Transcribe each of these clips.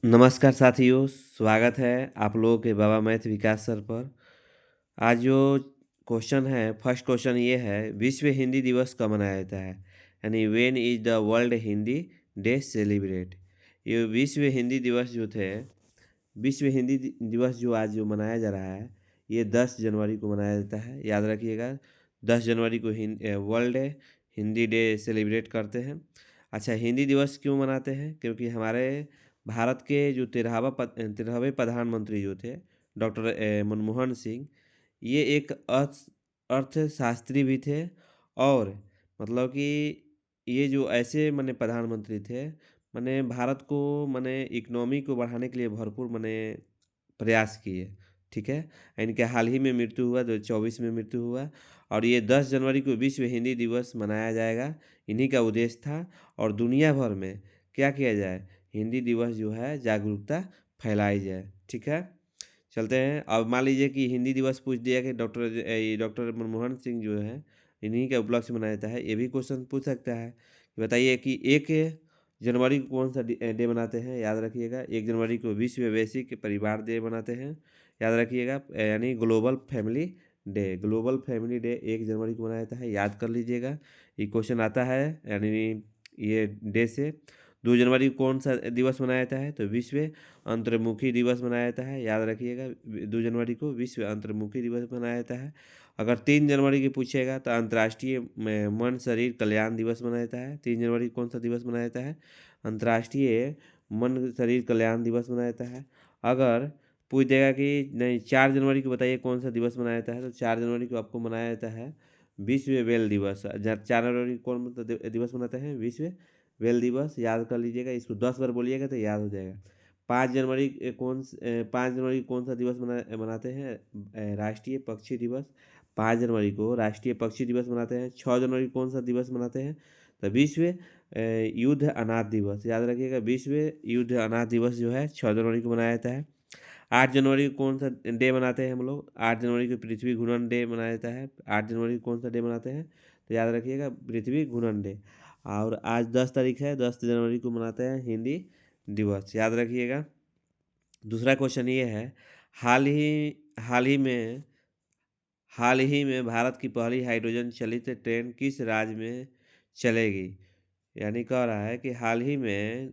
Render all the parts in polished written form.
नमस्कार साथियों, स्वागत है आप लोगों के बाबा मैथ विकास सर पर। आज जो क्वेश्चन है, फर्स्ट क्वेश्चन ये है, विश्व हिंदी दिवस कब मनाया जाता है? यानी when is the world Hindi day celebrate? ये विश्व हिंदी दिवस जो थे, विश्व हिंदी दिवस जो आज जो मनाया जा रहा है, ये 10 जनवरी को मनाया जाता है। याद रखिएगा, 10 जनवरी को वर्ल्ड हिंदी डे सेलिब्रेट करते हैं। अच्छा, हिंदी दिवस क्यों मनाते हैं? क्योंकि हमारे भारत के जो 13वें प्रधानमंत्री जो थे, डॉक्टर मनमोहन सिंह, ये एक अर्थशास्त्री भी थे। और मतलब कि ये जो ऐसे माने प्रधानमंत्री थे, माने भारत को माने इकोनॉमी को बढ़ाने के लिए भरपूर माने प्रयास किए। ठीक है? इनके हाल ही में मृत्यु हुआ, 2024 में मृत्यु हुआ। और ये 10 जनवरी को विश्व हिंदी दिवस मनाया जाएगा, इन्हीं का उद्देश्य था। और दुनिया भर में क्या किया जाए, हिंदी दिवस जो है जागरूकता फैलाई जाए। ठीक है? चलते हैं। अब मान लीजिए कि हिंदी दिवस पूछ दिया कि डॉक्टर मनमोहन सिंह जो है, इन्हीं के उपलक्ष्य में मनाया जाता है। ये भी क्वेश्चन पूछ सकता है कि बताइए कि 1 जनवरी को कौन सा डे मनाते हैं? याद रखिएगा, 1 जनवरी को विश्व वैश्विक परिवार डे मनाते हैं। याद रखिएगा, यानी global family day. Global family day 1 जनवरी को मनाया जाता है, याद कर लीजिएगा। ये क्वेश्चन आता है यानी ये डे से। 2 जनवरी को कौन सा दिवस मनाया जाता है? तो विश्व अंतर्मुखी दिवस मनाया जाता है। याद रखिएगा, 2 जनवरी को विश्व अंतर्मुखी दिवस मनाया जाता है। अगर 3 जनवरी की पूछेगा तो अंतर्राष्ट्रीय मन शरीर कल्याण दिवस मनाया जाता है। 3 जनवरी को कौन सा दिवस मनाया जाता है? अंतर्राष्ट्रीय मन शरीर कल्याण दिवस मनाया जाता है। अगर पूछ देगा कि नहीं 4 जनवरी को बताइए कौन सा दिवस मनाया जाता है, तो 4 जनवरी को आपको मनाया जाता है विश्व बेल दिवस। 4 जनवरी को कौन सा दिवस मनाते हैं? विश्व बेल दिवस। याद कर लीजिएगा, इसको 10 बार बोलिएगा तो याद हो जाएगा। 5 जनवरी को कौन सा दिवस मनाते हैं? राष्ट्रीय पक्षी दिवस। 5 जनवरी को राष्ट्रीय पक्षी दिवस मनाते हैं। 6 जनवरी को कौन सा दिवस मनाते हैं? तो विश्व युद्ध अनाथ दिवस। याद रखिएगा, विश्व युद्ध अनाथ दिवस जो है 6 जनवरी को मनाया जाता है। 8 जनवरी को कौन सा डे मनाते हैं हम लोग? 8 जनवरी को पृथ्वी घूर्णन डे मनाया जाता है। 8 जनवरी को कौन सा डे मनाते हैं? तो याद रखिएगा, पृथ्वी घूर्णन डे। और आज 10 तारीख है, 10 जनवरी को मनाते हैं हिंदी दिवस। याद रखिएगा। दूसरा क्वेश्चन ये है, हाल ही हाल ही में हाल ही में भारत की पहली हाइड्रोजन चलित ट्रेन किस राज्य में चलेगी? यानी कह रहा है कि हाल ही में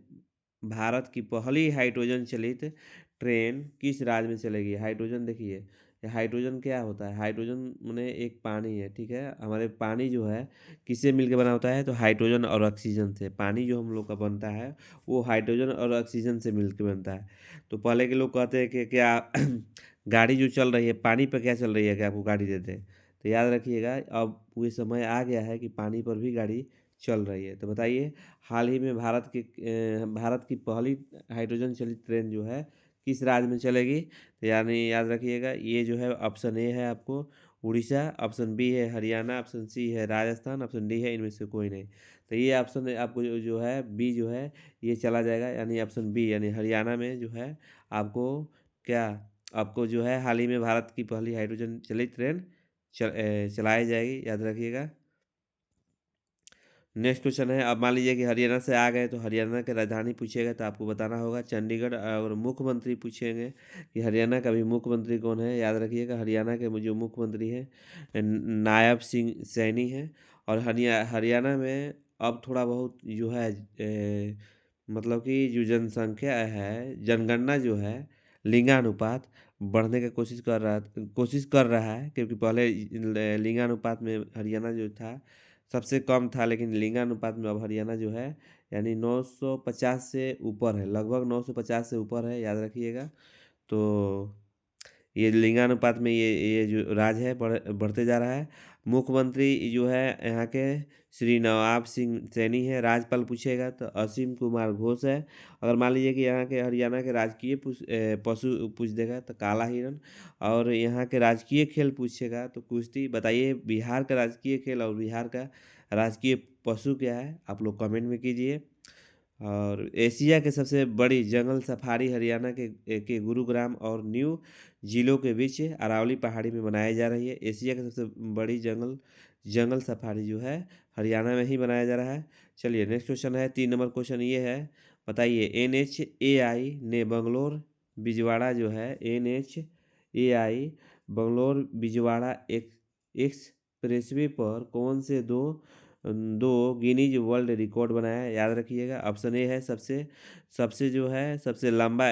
भारत की पहली हाइड्रोजन चलित ट्रेन किस राज्य में चलेगी? हाइड्रोजन देखिए, ये हाइड्रोजन क्या होता है? हाइड्रोजन माने एक पानी है, ठीक है? हमारे पानी जो है किससे मिलकर बना होता है? तो हाइड्रोजन और ऑक्सीजन से। पानी जो हम लोग का बनता है वो हाइड्रोजन और ऑक्सीजन से मिलकर बनता है। तो पहले के लोग कहते हैं कि क्या गाड़ी जो चल रही है पानी पर क्या चल रही है, क्या आपको गाड़ी देते हैं? तो याद रखिएगा, अब वो समय आ गया है कि पानी पर भी गाड़ी चल रही है। तो बताइए, हाल ही में भारत की पहली हाइड्रोजन चलित ट्रेन जो है किस राज्य में चलेगी? तो यानी याद रखिएगा, ये जो है ऑप्शन ए है आपको उड़ीसा, ऑप्शन बी है हरियाणा, ऑप्शन सी है राजस्थान, ऑप्शन डी है इनमें से कोई नहीं। तो ये ऑप्शन आपको जो है बी जो है ये चला जाएगा, यानी ऑप्शन बी यानी हरियाणा में जो है आपको क्या आपको जो है हाल ही में भारत की पहली हाइड्रोजन चलित ट्रेन चलाई जाएगी। याद रखिएगा। नेक्स्ट क्वेश्चन है, अब मान लीजिए कि हरियाणा से आ गए तो हरियाणा की राजधानी पूछेगा तो आपको बताना होगा चंडीगढ़। और मुख्यमंत्री पूछेंगे कि हरियाणा का भी मुख्यमंत्री कौन है? याद रखिएगा, हरियाणा के जो मुख्यमंत्री हैं नायब सिंह सैनी हैं। और हरियाणा में अब थोड़ा बहुत जो है मतलब कि जो जनसंख्या है, जनगणना जो है, लिंगानुपात बढ़ने की कोशिश कर रहा है। क्योंकि पहले लिंगानुपात में हरियाणा जो था सबसे कम था, लेकिन लिंगानुपात में अब हरियाणा जो है यानी 950 से ऊपर है, लगभग 950 से ऊपर है। याद रखिएगा। तो ये लिंगानुपात में ये जो राज्य है बढ़ते जा रहा है। मुख्यमंत्री जो है यहाँ के श्री नवाब सिंह सैनी है। राज्यपाल पूछेगा तो असीम कुमार घोष है। अगर मान लीजिए कि यहाँ के हरियाणा के राजकीय पशु पूछ देगा तो काला हिरन। और यहाँ के राजकीय खेल पूछेगा तो कुश्ती। बताइए, बिहार का राजकीय खेल और बिहार का राजकीय पशु क्या है? आप लोग कमेंट में कीजिए। और एशिया के सबसे बड़ी जंगल सफारी हरियाणा के गुरुग्राम और न्यू जिलों के बीच अरावली पहाड़ी में बनाई जा रही है। एशिया की सबसे बड़ी जंगल जंगल सफारी जो है हरियाणा में ही बनाया जा रहा है। चलिए नेक्स्ट क्वेश्चन है, 3 नंबर क्वेश्चन ये है, बताइए NHAI ने बंगलोर बिजवाड़ा जो है NHAI बंगलोर बिजवाड़ा एक्सप्रेसवे पर कौन से दो गिनीज वर्ल्ड रिकॉर्ड बनाया है? याद रखिएगा। ऑप्शन ए है सबसे सबसे जो है सबसे लंबा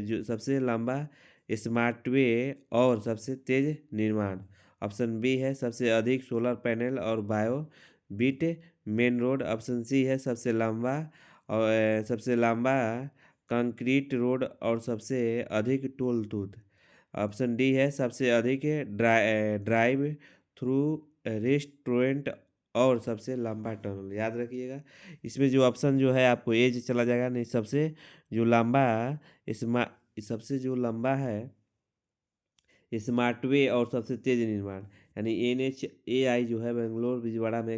जो सबसे लंबा स्मार्टवे और सबसे तेज निर्माण। ऑप्शन बी है सबसे अधिक सोलर पैनल और बायो बीट मेन रोड। ऑप्शन सी है सबसे लंबा और सबसे लंबा कंक्रीट रोड और सबसे अधिक टोल टूथ। ऑप्शन डी है सबसे अधिक ड्राइव थ्रू रेस्टोरेंट और सबसे लंबा टनल। याद रखिएगा। इसमें जो ऑप्शन जो है आपको एज चला जाएगा, नहीं सबसे जो लंबा स्मा सबसे जो लंबा है स्मार्टवे और सबसे तेज निर्माण, यानी NHAI जो है बेंगलोर बिजवाड़ा में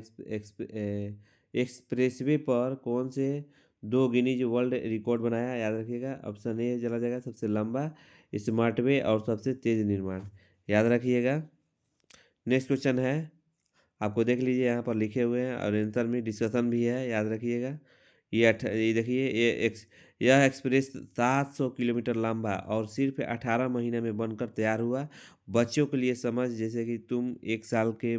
एक्सप्रेसवे पर कौन से दो गिनीज वर्ल्ड रिकॉर्ड बनाया? याद रखिएगा। ऑप्शन ए चला जाएगा सबसे लंबा स्मार्टवे और सबसे तेज निर्माण। याद रखिएगा। नेक्स्ट क्वेश्चन है, आपको देख लीजिए यहाँ पर लिखे हुए हैं और आंसर में डिस्कशन भी है। याद रखिएगा। ये देखिए यह एक्सप्रेस 700 किलोमीटर लंबा और सिर्फ 18 महीने में बनकर तैयार हुआ। बच्चों के लिए समझ, जैसे कि तुम 1 साल के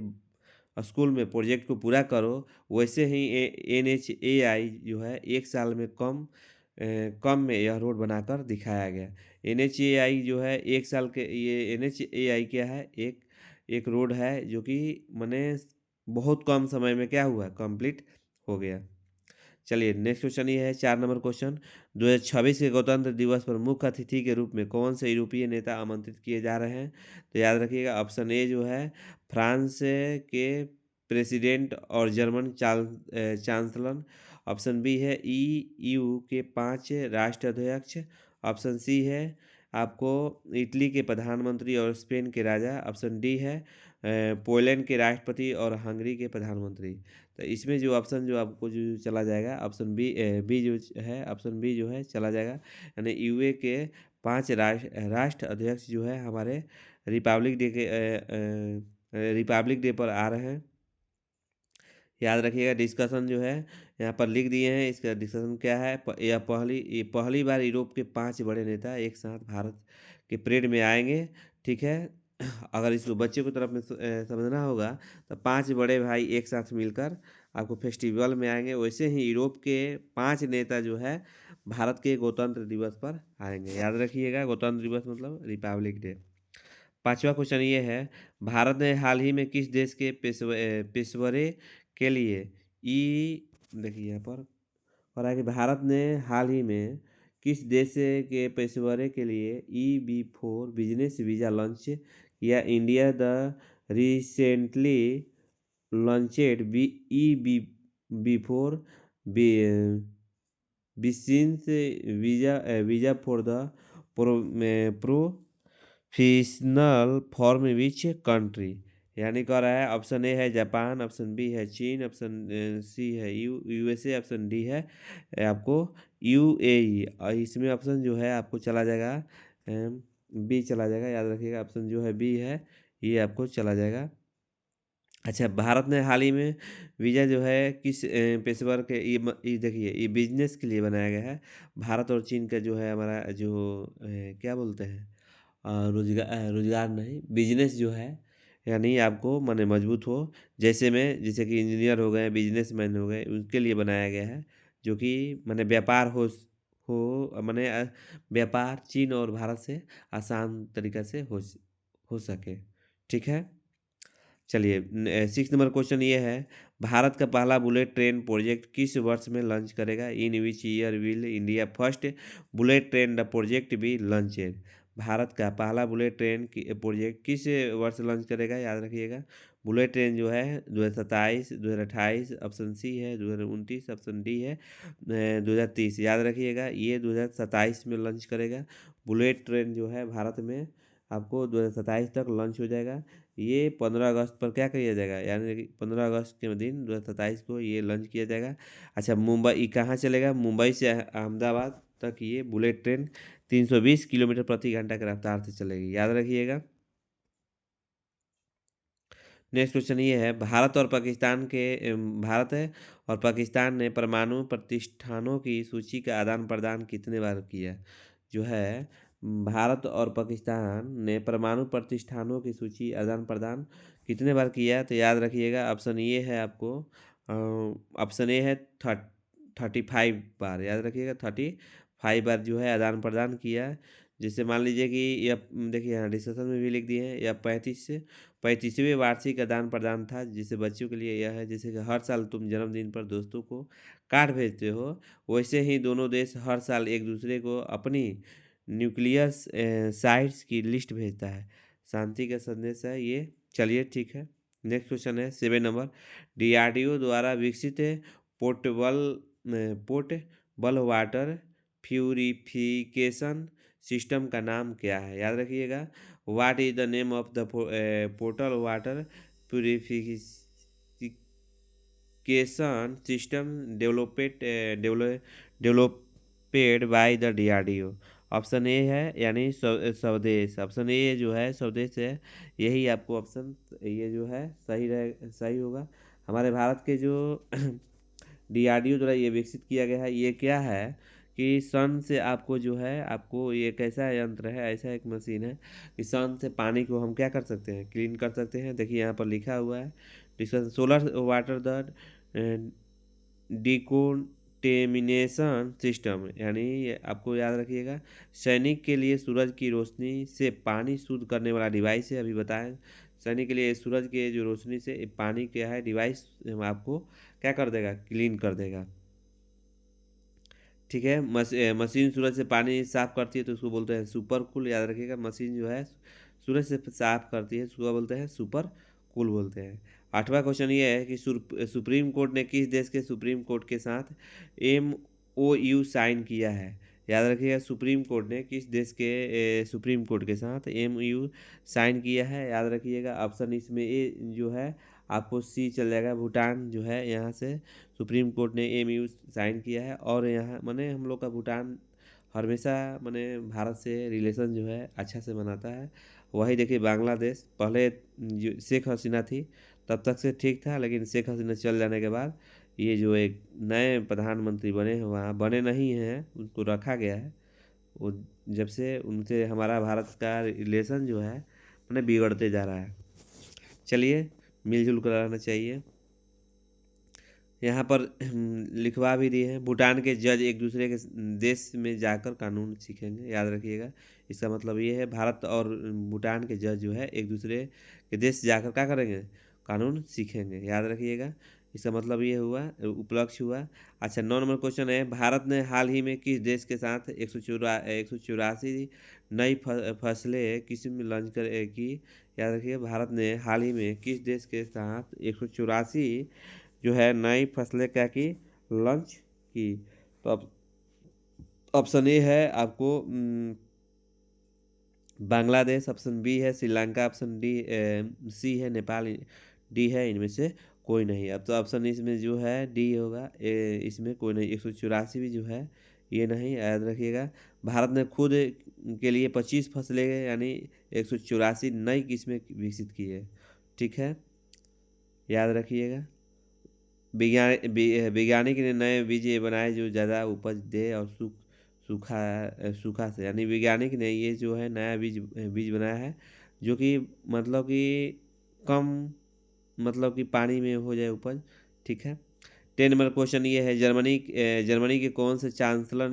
स्कूल में प्रोजेक्ट को पूरा करो, वैसे ही NHAI जो है 1 साल में कम में यह रोड बनाकर दिखाया गया। NHAI जो है 1 साल के ये NHAI क्या है, एक रोड है जो कि मैंने बहुत कम समय में क्या हुआ, कंप्लीट हो गया। चलिए नेक्स्ट क्वेश्चन ये है 4 नंबर क्वेश्चन। 2026 के गणतंत्र दिवस पर मुख्य अतिथि के रूप में कौन से यूरोपीय नेता आमंत्रित किए जा रहे हैं? तो याद रखिएगा। ऑप्शन ए जो है फ्रांस के प्रेसिडेंट और जर्मन चांसलर। ऑप्शन बी है EU के 5 राष्ट्राध्यक्ष। ऑप्शन सी है आपको इटली के प्रधानमंत्री और स्पेन के राजा। ऑप्शन डी है पोलैंड के राष्ट्रपति और हंगरी के प्रधानमंत्री। तो इसमें जो ऑप्शन जो आपको जो चला जाएगा ऑप्शन बी जो है, ऑप्शन बी जो है चला जाएगा, यानी यूए के 5 राष्ट्र अध्यक्ष जो है हमारे रिपब्लिक डे पर आ रहे हैं। याद रखिएगा। डिस्कशन जो है यहाँ पर लिख दिए हैं। इसका डिस्कशन क्या है, यह पहली बार यूरोप के 5 बड़े नेता एक साथ भारत के परेड में आएंगे। ठीक है। अगर इसको बच्चे को तरफ में समझना होगा तो 5 बड़े भाई एक साथ मिलकर आपको फेस्टिवल में आएंगे। वैसे ही यूरोप के 5 नेता जो है भारत के गणतंत्र दिवस पर आएंगे। याद रखिएगा। गणतंत्र दिवस मतलब रिपब्लिक डे। 5वां क्वेश्चन ये है, भारत ने हाल ही में किस देश के पेशेवरे के लिए देखिए यहाँ पर और है कि भारत ने हाल ही में किस देश के पेशेवरे के लिए EB4 बिजनेस वीज़ा लॉन्च किया? India the recently launched EB4 business visa for the professional form which country? यानी कह रहा है ऑप्शन ए है जापान, ऑप्शन बी है चीन, ऑप्शन सी है USA, ऑप्शन डी है आपको UAE। और इसमें ऑप्शन जो है आपको चला जाएगा बी चला जाएगा। याद रखिएगा। ऑप्शन जो है बी है, ये आपको चला जाएगा। अच्छा, भारत ने हाल ही में वीज़ा जो है किस पेशेवर के ये देखिए ये बिजनेस के लिए बनाया गया है। भारत और चीन का जो है हमारा जो क्या बोलते हैं रोजगार नहीं, बिजनेस जो है, यानी आपको माने मजबूत हो, जैसे कि इंजीनियर हो गए, बिजनेसमैन हो गए, उनके लिए बनाया गया है। जो कि माने व्यापार हो माने व्यापार चीन और भारत से आसान तरीक़ा से हो सके। ठीक है। चलिए 6 नंबर क्वेश्चन ये है, भारत का पहला बुलेट ट्रेन प्रोजेक्ट किस वर्ष में लॉन्च करेगा? In which year will India first bullet train the project be launched? Bharat का पहला बुलेट ट्रेन प्रोजेक्ट किस वर्ष लॉन्च करेगा? याद रखिएगा। बुलेट ट्रेन जो है 2027, 2028, ऑप्शन सी है 2029, ऑप्शन डी है 2030। याद रखिएगा। ये 2027 में लॉन्च करेगा। बुलेट ट्रेन जो है भारत में आपको 2027 तक लॉन्च हो जाएगा। ये 15 अगस्त पर क्या किया जाएगा, यानी कि 15 अगस्त के दिन 2027 को ये लॉन्च किया जाएगा। अच्छा, मुंबई कहाँ चलेगा? मुंबई से अहमदाबाद तक ये बुलेट ट्रेन 320 किलोमीटर प्रति घंटा की रफ्तार से चलेगी। याद रखिएगा। नेक्स्ट क्वेश्चन ये है, भारत है और पाकिस्तान ने परमाणु प्रतिष्ठानों की सूची का आदान प्रदान कितने बार किया? जो है भारत और पाकिस्तान ने परमाणु प्रतिष्ठानों की सूची आदान प्रदान कितने बार किया? तो याद रखिएगा, ऑप्शन ये है आपको, ऑप्शन ए है 35 बार। याद रखिएगा 35 बार जो है आदान प्रदान किया। जैसे मान लीजिए कि यह देखिए यहाँ डिस्कशन में भी लिख दिए हैं, यह 35वें वार्षिक आदान प्रदान था, जिसे बच्चों के लिए यह है जैसे कि हर साल तुम जन्मदिन पर दोस्तों को कार्ड भेजते हो, वैसे ही दोनों देश हर साल एक दूसरे को अपनी न्यूक्लियस साइट्स की लिस्ट भेजता है। शांति का संदेश है ये। चलिए ठीक है। नेक्स्ट क्वेश्चन है 7 नंबर, डीआरडीओ द्वारा विकसित पोर्टेबल वाटर प्यूरिफिकेशन सिस्टम का नाम क्या है? याद रखिएगा, what is the name of the portal water purification system developed by the DRDO? Option A है यानी स्वदेश। ऑप्शन ए जो है स्वदेश है, यही आपको ऑप्शन ये जो है सही होगा। हमारे भारत के जो डीआरडीओ द्वारा ये विकसित किया गया है, ये क्या है कि सन से आपको जो है, आपको ये एक ऐसा यंत्र है, ऐसा एक मशीन है कि सन से पानी को हम क्या कर सकते हैं, क्लीन कर सकते हैं। देखिए यहाँ पर लिखा हुआ है, discussion solar water the decontamination system, यानी आपको याद रखिएगा, सैनिक के लिए सूरज की रोशनी से पानी शुद्ध करने वाला डिवाइस है। अभी बताएं, सैनिक के लिए सूरज के जो रोशनी से पानी क्या है डिवाइस आपको क्या कर देगा, क्लीन कर देगा। ठीक है। मशीन सूरज से पानी साफ करती है तो उसको बोलते हैं सुपर कूल। याद रखिएगा, मशीन जो है सूरज से साफ करती है उसको बोलते हैं सुपर कूल बोलते हैं। 8वां क्वेश्चन ये है कि सुप्रीम कोर्ट ने किस देश के सुप्रीम कोर्ट के साथ MOU साइन किया है? याद रखिएगा, सुप्रीम कोर्ट ने किस देश के सुप्रीम कोर्ट के साथ MOU साइन किया है? याद रखिएगा, ऑप्शन इसमें ए जो है आपको सी चल जाएगा, भूटान जो है यहाँ से सुप्रीम कोर्ट ने MOU साइन किया है। और यहाँ माने हम लोग का भूटान हमेशा माने भारत से रिलेशन जो है अच्छा से बनाता है। वही देखिए बांग्लादेश, पहले जो शेख हसीना थी तब तक से ठीक था, लेकिन शेख हसीना चल जाने के बाद ये जो एक नए प्रधानमंत्री बने हैं, वहाँ बने नहीं हैं, उनको रखा गया है। वो जब से उनसे हमारा भारत का रिलेशन जो है मैंने बिगड़ते जा रहा है। चलिए मिलजुल कर रहना चाहिए। यहाँ पर लिखवा भी दिए हैं, भूटान के जज एक दूसरे के देश में जाकर कानून सीखेंगे। याद रखिएगा, इसका मतलब ये है भारत और भूटान के जज जो है एक दूसरे के देश जाकर क्या करेंगे, कानून सीखेंगे। याद रखिएगा, इसका मतलब ये हुआ, उपलक्ष्य हुआ। अच्छा 9 नंबर क्वेश्चन है, भारत ने हाल ही में किस देश के साथ 184 नई फसलें किस्म लॉन्च की? याद रखिए, भारत ने हाल ही में किस देश के साथ 184 जो है नई फसलें क्या की, लॉन्च की? तो अब ऑप्शन ए है आपको बांग्लादेश, ऑप्शन बी है श्रीलंका, ऑप्शन सी है नेपाल, डी है इनमें से कोई नहीं। अब तो ऑप्शन इसमें जो है डी होगा, इसमें कोई नहीं। 184 भी जो है ये नहीं। याद रखिएगा, भारत ने खुद के लिए 25 फसलें यानी 184 नई किस्में विकसित की है। ठीक है, याद रखिएगा, वैज्ञानिक ने नए बीज बनाए जो ज़्यादा उपज दे और सूखा से, यानी वैज्ञानिक ने ये जो है नया बीज बनाया है जो कि मतलब कि कम, मतलब कि पानी में हो जाए उपज। ठीक है। 10 नंबर क्वेश्चन ये है, जर्मनी के कौन से चांसलर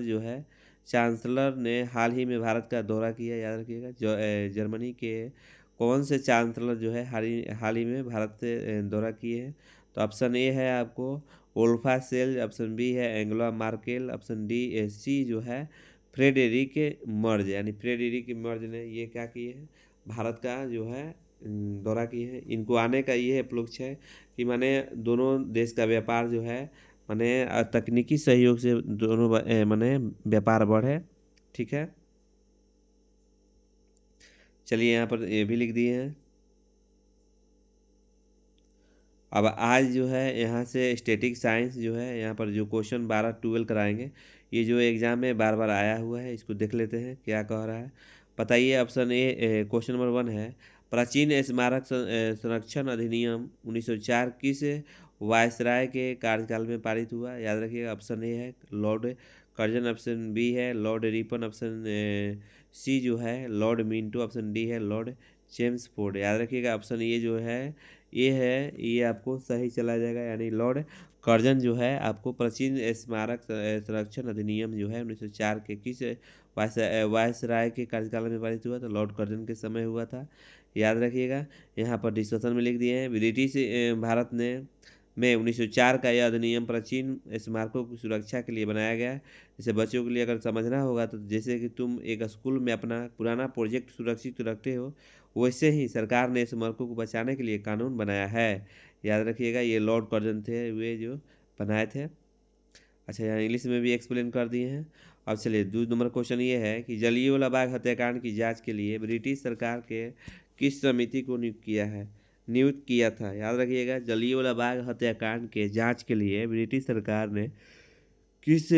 ने हाल ही में भारत का दौरा किया? याद रखिएगा, जर्मनी के कौन से चांसलर जो है हाल ही में भारत से दौरा किए हैं? तो ऑप्शन ए है आपको ओल्फा सेल, ऑप्शन बी है एंगेला मार्केल, ऑप्शन सी जो है फ्रेडरिक मर्ज, यानी फ्रेडरिक मर्ज ने ये क्या किए हैं, भारत का जो है दौरा किए हैं। इनको आने का ये उपलक्ष्य है कि माने दोनों देश का व्यापार जो है माने तकनीकी सहयोग से दोनों माने व्यापार बढ़े। ठीक है, चलिए यहाँ पर ये भी लिख दिए हैं। अब आज जो है यहाँ से स्टैटिक साइंस जो है यहाँ पर जो क्वेश्चन 12-12 कराएंगे, ये जो एग्जाम में बार बार आया हुआ है, इसको देख लेते हैं क्या कह रहा है। बताइए, ऑप्शन ए क्वेश्चन नंबर 1 है, प्राचीन स्मारक संरक्षण अधिनियम 1904 किस वायसराय के कार्यकाल में पारित हुआ? याद रखिएगा, ऑप्शन ए है लॉर्ड कर्जन, ऑप्शन बी है लॉर्ड रिपन, ऑप्शन सी जो है लॉर्ड मिंटो, ऑप्शन डी है लॉर्ड चेम्सफोर्ड। याद रखिएगा, ऑप्शन ये जो है ये आपको सही चला जाएगा, यानी लॉर्ड कर्जन जो है आपको प्राचीन स्मारक संरक्षण अधिनियम जो है 1904 के किस वायसराय के कार्यकाल में पारित हुआ? तो लॉर्ड कर्जन के समय हुआ था। याद रखिएगा, यहाँ पर डिस्कशन में लिख दिए हैं। ब्रिटिश भारत ने में 1904 का यह अधिनियम प्राचीन स्मारकों की सुरक्षा के लिए बनाया गया है। जैसे बच्चों के लिए अगर समझना होगा तो जैसे कि तुम एक स्कूल में अपना पुराना प्रोजेक्ट सुरक्षित रखते हो, वैसे ही सरकार ने स्मारकों को बचाने के लिए कानून बनाया है। याद रखिएगा, ये लॉर्ड कर्जन थे वे जो बनाए थे। अच्छा, यहाँ इंग्लिश में भी एक्सप्लेन कर दिए हैं। अब चलिए, 2 नंबर क्वेश्चन ये है कि जलियांवाला बाग हत्याकांड की जांच के लिए ब्रिटिश सरकार के किस समिति को नियुक्त किया था? याद रखिएगा, जलियांवाला बाग हत्याकांड के जांच के लिए ब्रिटिश सरकार ने किस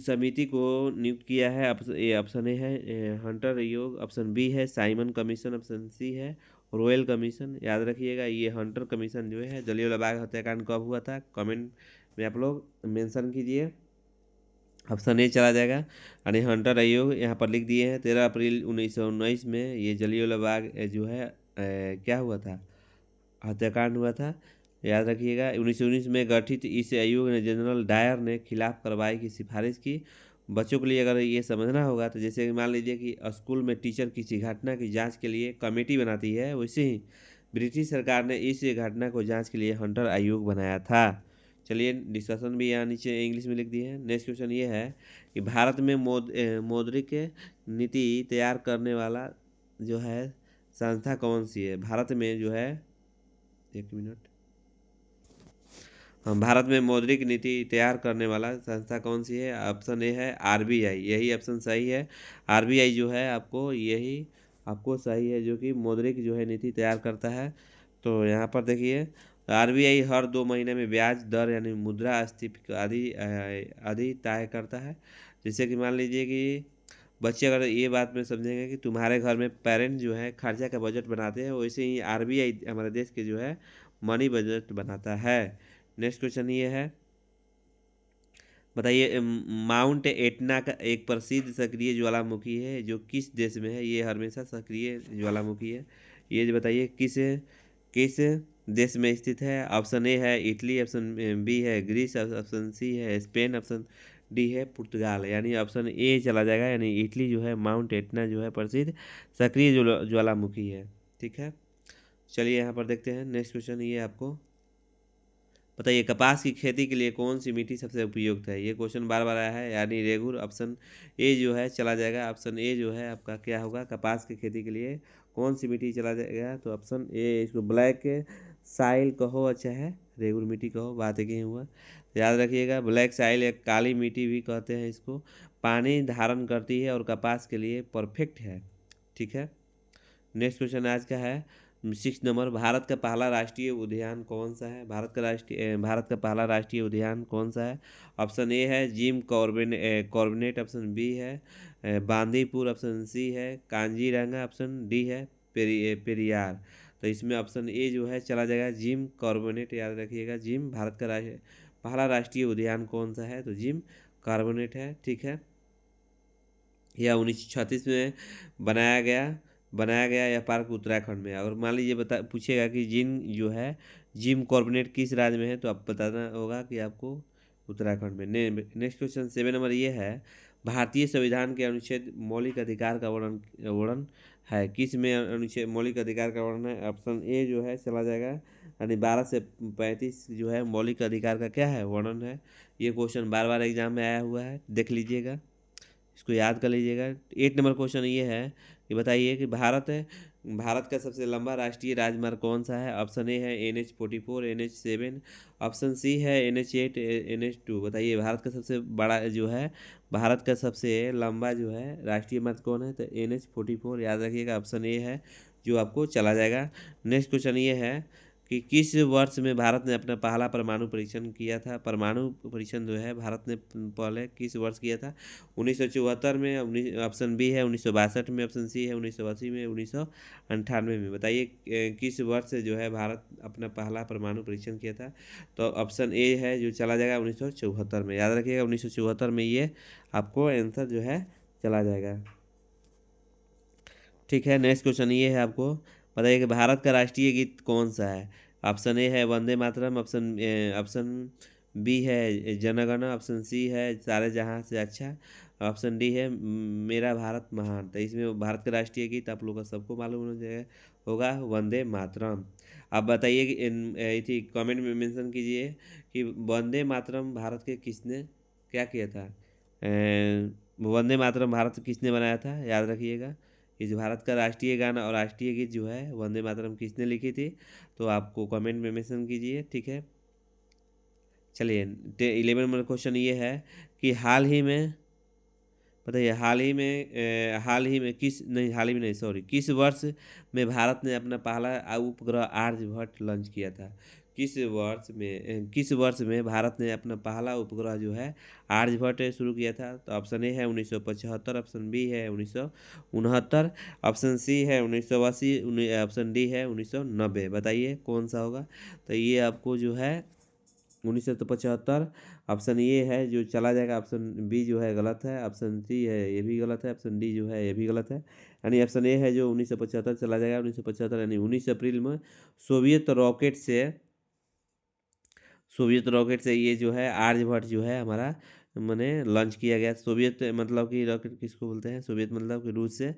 समिति को नियुक्त किया है? ए ऑप्शन ए है हंटर आयोग, ऑप्शन बी है साइमन कमीशन, ऑप्शन सी है रॉयल कमीशन। याद रखिएगा, ये हंटर कमीशन जो है जलियांवाला बाग हत्याकांड कब हुआ था? कमेंट में आप लोग मेंशन कीजिए। ऑप्शन ए चला जाएगा, यानी हंटर आयोग यहाँ पर लिख दिए हैं। 13 अप्रैल 1919 में ये जलियांवाला बाग जो है क्या हुआ था? हत्याकांड हुआ था। याद रखिएगा, 1919 में गठित इस आयोग ने जनरल डायर ने खिलाफ कार्रवाई की सिफारिश की। बच्चों के लिए अगर ये समझना होगा तो जैसे कि मान लीजिए कि स्कूल में टीचर किसी घटना की जांच के लिए कमेटी बनाती है, वैसे ही ब्रिटिश सरकार ने इस घटना को जांच के लिए हंटर आयोग बनाया था। चलिए, डिस्कशन भी यहाँ नीचे इंग्लिश में लिख दिए हैं। नेक्स्ट क्वेश्चन ये है कि भारत में मौद्रिक नीति तैयार करने वाला जो है संस्था कौन सी है? भारत में जो है, एक मिनट, हम भारत में मौद्रिक नीति तैयार करने वाला संस्था कौन सी है? ऑप्शन ए है आरबीआई, यही ऑप्शन सही है। आरबीआई जो है आपको यही आपको सही है, जो कि मौद्रिक जो है नीति तैयार करता है। तो यहाँ पर देखिए, आरबीआई हर 2 महीने में ब्याज दर यानी मुद्रास्फीति आदि तय करता है। जैसे कि मान लीजिए कि बच्चे अगर ये बात में समझेंगे कि तुम्हारे घर में पेरेंट जो है खर्चा का बजट बनाते हैं, वैसे ही आरबीआई हमारे देश के जो है मनी बजट बनाता है। नेक्स्ट क्वेश्चन ये है, बताइए माउंट एटना का एक प्रसिद्ध सक्रिय ज्वालामुखी है जो किस देश में है? ये हमेशा सक्रिय ज्वालामुखी है। ये जो बताइए किस किस देश में स्थित है? ऑप्शन ए है इटली, ऑप्शन बी है ग्रीस, ऑप्शन सी है स्पेन, ऑप्शन डी है पुर्तगाल। यानी ऑप्शन ए चला जाएगा, यानी इटली जो है माउंट एटना जो है प्रसिद्ध सक्रिय ज्वालामुखी है। ठीक है, चलिए यहाँ पर देखते हैं नेक्स्ट क्वेश्चन। ये आपको बताइए, कपास की खेती के लिए कौन सी मिट्टी सबसे उपयुक्त है? ये क्वेश्चन बार बार आया है, यानी रेगुर। ऑप्शन ए जो है चला जाएगा, ऑप्शन ए जो है आपका क्या होगा? कपास की खेती के लिए कौन सी मिट्टी चला जाएगा? तो ऑप्शन ए, इसको ब्लैक साइल कहो, अच्छा है रेगुर मिट्टी कहो, बात एक ही हुआ। तो याद रखिएगा, ब्लैक साइल एक काली मिट्टी भी कहते हैं इसको, पानी धारण करती है और कपास के लिए परफेक्ट है। ठीक है, नेक्स्ट क्वेश्चन आज का है 6 नंबर, भारत का पहला राष्ट्रीय उद्यान कौन सा है? भारत का पहला राष्ट्रीय उद्यान कौन सा है? ऑप्शन ए है जिम कॉर्बेट, ऑप्शन बी है बांदीपुर, ऑप्शन सी है कांजीरंगा, ऑप्शन डी है पेरियार। तो इसमें ऑप्शन ए जो है चला जाएगा जिम कॉर्बेट। याद रखिएगा, जिम भारत का पहला राष्ट्रीय उद्यान कौन सा है? तो जिम कॉर्बेट है। ठीक है, यह 1936 में बनाया गया यह पार्क उत्तराखंड में। अगर मान लीजिए पूछेगा कि जिम कॉर्बेट किस राज्य में है, तो आप बताना होगा कि आपको उत्तराखंड में। नेक्स्ट क्वेश्चन 7 नंबर ये है, भारतीय संविधान के अनुच्छेद मौलिक अधिकार का वर्णन है किस में? अनुच्छेद मौलिक अधिकार का वर्णन है, ऑप्शन ए जो है चला जाएगा, यानी 12 से 35 जो है मौलिक अधिकार का क्या है? वर्णन है। ये क्वेश्चन बार बार एग्जाम में आया हुआ है, देख लीजिएगा, इसको याद कर लीजिएगा। 8 नंबर क्वेश्चन ये है कि बताइए कि भारत का सबसे लंबा राष्ट्रीय राजमार्ग कौन सा है? ऑप्शन ए है NH-44, NH-7, ऑप्शन सी है NH-8, NH-2। बताइए भारत का सबसे बड़ा जो है, भारत का सबसे लंबा जो है राष्ट्रीय मार्ग कौन है? तो NH-44। याद रखिएगा, ऑप्शन ए है जो आपको चला जाएगा। नेक्स्ट क्वेश्चन ये है कि किस वर्ष में भारत ने अपना पहला परमाणु परीक्षण किया था। परमाणु परीक्षण जो है भारत ने पहले किस वर्ष किया था। 1974 में, ऑप्शन बी है 1962 में, ऑप्शन सी है 1980 में, 1998 में। बताइए किस वर्ष जो है भारत अपना पहला परमाणु परीक्षण किया था। तो ऑप्शन ए है जो चला जाएगा 1974 में। याद रखिएगा 1974 में ये आपको आंसर जो है चला जाएगा। ठीक है, नेक्स्ट क्वेश्चन ये है, आपको बताइए कि भारत का राष्ट्रीय गीत कौन सा है। ऑप्शन ए है वंदे मातरम, ऑप्शन बी है जनगण, ऑप्शन सी है सारे जहां से अच्छा, ऑप्शन डी है मेरा भारत महान। तो इसमें भारत का राष्ट्रीय गीत आप लोग का सबको मालूम हो जाएगा, होगा वंदे मातरम। आप बताइए कि थी कमेंट में मेंशन कीजिए कि वंदे मातरम भारत के किसने क्या किया था। वंदे मातरम भारत किसने बनाया था, याद रखिएगा। इस भारत का राष्ट्रीय गाना और राष्ट्रीय गीत जो है वंदे मातरम किसने लिखी थी, तो आपको कमेंट में मेंशन कीजिए। ठीक है, चलिए 11 नंबर क्वेश्चन ये है कि हाल ही में बताइए, हाल ही में किस नहीं हाल ही में नहीं सॉरी किस वर्ष में भारत ने अपना पहला उपग्रह आर्यभट्ट लॉन्च किया था। किस वर्ष में भारत ने अपना पहला उपग्रह जो है आर्यभट्ट शुरू किया था। तो ऑप्शन ए है 1975, ऑप्शन बी है 1969, ऑप्शन सी है 1980, ऑप्शन डी है 1990। बताइए कौन सा होगा। तो ये आपको जो है 1975 ऑप्शन ये है जो चला जाएगा, ऑप्शन बी जो है गलत है, ऑप्शन सी है ये भी गलत है, ऑप्शन डी जो है ये भी गलत है। यानी ऑप्शन ए है जो 1975 चला जाएगा। 1975 यानी 19 अप्रैल में सोवियत रॉकेट से ये जो है आर्यभट्ट जो है हमारा मैंने लॉन्च किया गया। सोवियत मतलब कि रॉकेट किसको बोलते हैं, सोवियत मतलब कि रूस से।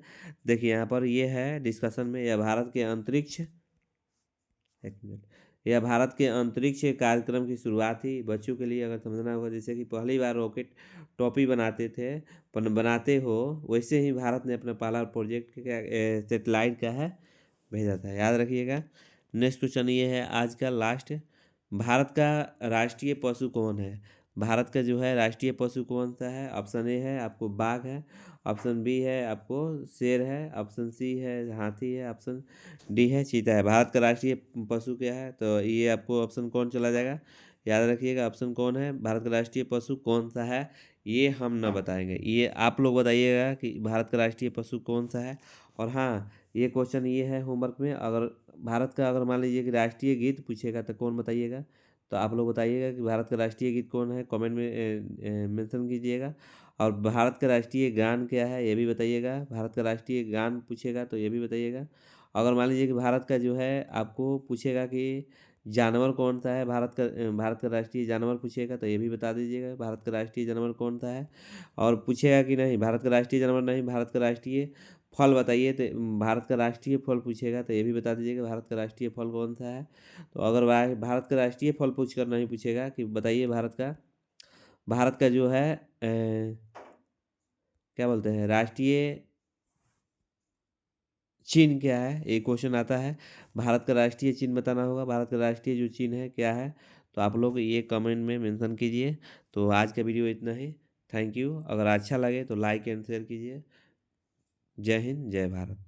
देखिए यहाँ पर ये है डिस्कशन में, यह भारत के अंतरिक्ष एक मिनट यह भारत के अंतरिक्ष कार्यक्रम की शुरुआत थी। बच्चों के लिए अगर समझना होगा, जैसे कि पहली बार रॉकेट टॉपी बनाते हो, वैसे ही भारत ने अपना पहला प्रोजेक्ट सेटेलाइट का है भेजा था, याद रखिएगा। नेक्स्ट क्वेश्चन ये है आज का लास्ट, भारत का राष्ट्रीय पशु कौन है। भारत का जो है राष्ट्रीय पशु कौन सा है। ऑप्शन ए है आपको बाघ है, ऑप्शन बी है आपको शेर है, ऑप्शन सी है हाथी है, ऑप्शन डी है चीता है। भारत का राष्ट्रीय पशु क्या है, तो ये आपको ऑप्शन कौन चला जाएगा, याद रखिएगा ऑप्शन कौन है, भारत का राष्ट्रीय पशु कौन सा है। ये हम ना बताएंगे, ये आप लोग बताइएगा कि भारत का राष्ट्रीय पशु कौन सा है। और हाँ, ये क्वेश्चन ये है होमवर्क में, अगर भारत का अगर मान लीजिए कि राष्ट्रीय गीत पूछेगा तो कौन बताइएगा। तो आप लोग बताइएगा कि भारत का राष्ट्रीय गीत कौन है, कमेंट में मेंशन कीजिएगा। और भारत का राष्ट्रीय गान क्या है ये भी बताइएगा। भारत का राष्ट्रीय गान पूछेगा तो ये भी बताइएगा। अगर मान लीजिए कि भारत का जो है आपको पूछेगा कि जानवर कौन सा है, भारत का राष्ट्रीय जानवर पूछेगा तो ये भी बता दीजिएगा भारत का राष्ट्रीय जानवर कौन सा है। और पूछेगा कि नहीं भारत का राष्ट्रीय जानवर नहीं, भारत का राष्ट्रीय फल बताइए, तो भारत का राष्ट्रीय फल पूछेगा तो ये भी बता दीजिएगा भारत का राष्ट्रीय फल कौन सा है। तो अगर भारत का राष्ट्रीय फल पूछ कर नहीं पूछेगा कि बताइए भारत का जो है क्या बोलते हैं राष्ट्रीय चिन्ह क्या है, एक क्वेश्चन आता है, भारत का राष्ट्रीय चिन्ह बताना होगा। भारत का राष्ट्रीय जो चिन्ह है क्या है, तो आप लोग ये कमेंट में मेंशन कीजिए। तो आज का वीडियो इतना ही, थैंक यू। अगर अच्छा लगे तो लाइक एंड शेयर कीजिए। जय हिंद, जय भारत।